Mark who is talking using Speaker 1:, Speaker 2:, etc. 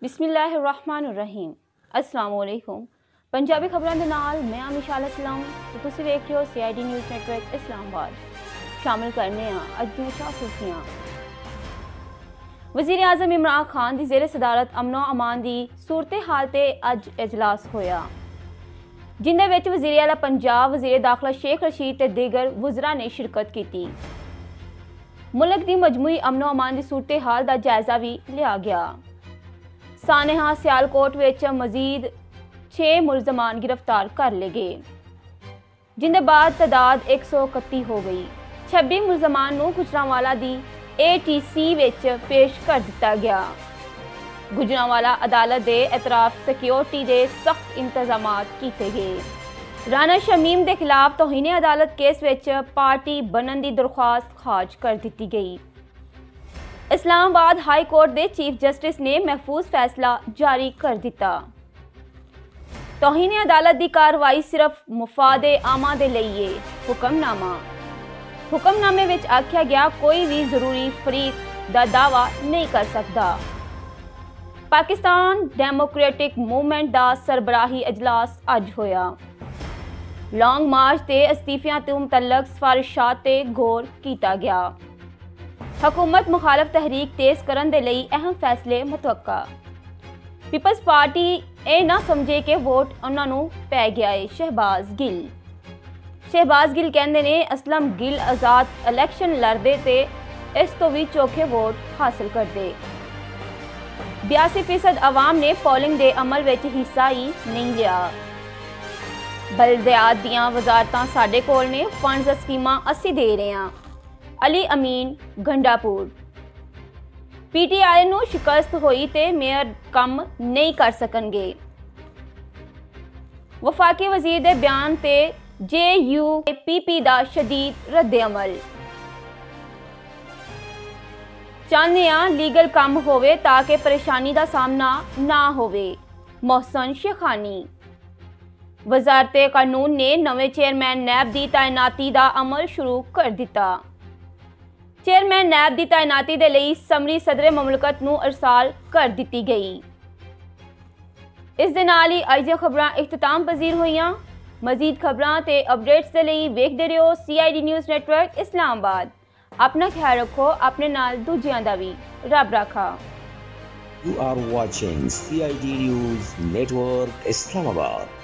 Speaker 1: बिस्मिल्लाहिर्रहमानिर्रहीम। अस्सलाम वालेकुम। पंजाबी खबरों के नाल मैं आमिशाल इस्लाम तो तुसी वेख रहे हो CID न्यूज़ नेटवर्क इस्लामाबाद। शामिल करने अज दी सुर्खियां। वज़ीर आज़म इमरान खान की ज़ेरे सदारत अमनो अमान की सूरत हाल ते अज इजलास होया, जिंदे विच वज़ीर आला पंजाब, वज़ीर दाखिला शेख रशीद ते दीगर वज़रा ने शिरकत की। मुल्क की मजमूई अमनो अमान की सूरत हाल का जायजा भी लिया गया। सानेहा सियालकोट विच मजीद 6 मुलजमान गिरफ्तार कर ले गए, जिंदे बाद तादाद 131 हो गई। 26 मुलजमान नूं गुजरांवाला दी ATC विच पेश कर दिता गया। गुजरांवाला अदालत दे एतराफ सिक्योरिटी दे सख्त इंतजामात किए गए। राना शमीम के खिलाफ तौहीन अदालत केस विच पार्टी बनन की दरख्वास्त खारिज कर दी गई। इस्लामाबाद हाई कोर्ट के चीफ जस्टिस ने महफूज फैसला जारी कर दिता। तौहीन अदालत की कार्रवाई सिर्फ मुफादे आमा दे लई है। हुक्मनामे विच आख्या गया कोई भी जरूरी फरीक दा दावा नहीं कर सकता। पाकिस्तान डेमोक्रेटिक मूवमेंट का सरबराही इजलास अज होया। लॉन्ग मार्च ते अस्तीफियां तो मुतल्लक सिफारिशात ते गौर किया गया। हुकूमत मुखालफ तहरीक तेज करन दे लई अहम फैसले मुतवक्का। पीपल्स पार्टी ये ना समझे कि वोट उन्होंने पै गया है। शहबाज गिल कहते ने असलम गिल आज़ाद इलैक्शन लड़ते ते इस तो भी चौखे वोट हासिल करते। 82% आवाम ने पोलिंग के अमल विच हिस्सा ही नहीं लिया। बलदियात दियां वजारतां साडे कोल ने फंड्स स्कीमां असी दे रहे हैं। अली अमीन गंडापुर। PTI नूं शिकस्त हुई ते मेयर कम नहीं कर सकणगे। वफाकी वजीर दे बयान ते JUPP दा शदीद रद्द-ए-अमल। चाहते हैं लीगल कम होवे ताकि परेशानी का सामना ना होवे। मोहसन शेखानी। वजारत कानून ने नवे चेयरमैन नैब की तैनाती का अमल शुरू कर दिता। चेयरमैन नैब की तैनाती के लिए समरी सदर मुमलकत नूं अरसाल कर दी गई। इस दे नाल ही अज दी खबरां इख्तिताम पजीर हुईयां। मजीद खबरां ते अपडेट्स के लिए वेखदे रहो CID न्यूज़ नेटवर्क इस्लामाबाद। अपना ख्याल रखो, अपने नाल दूजियां दा भी। रब रखा।
Speaker 2: You are watching CID News Network Islamabad.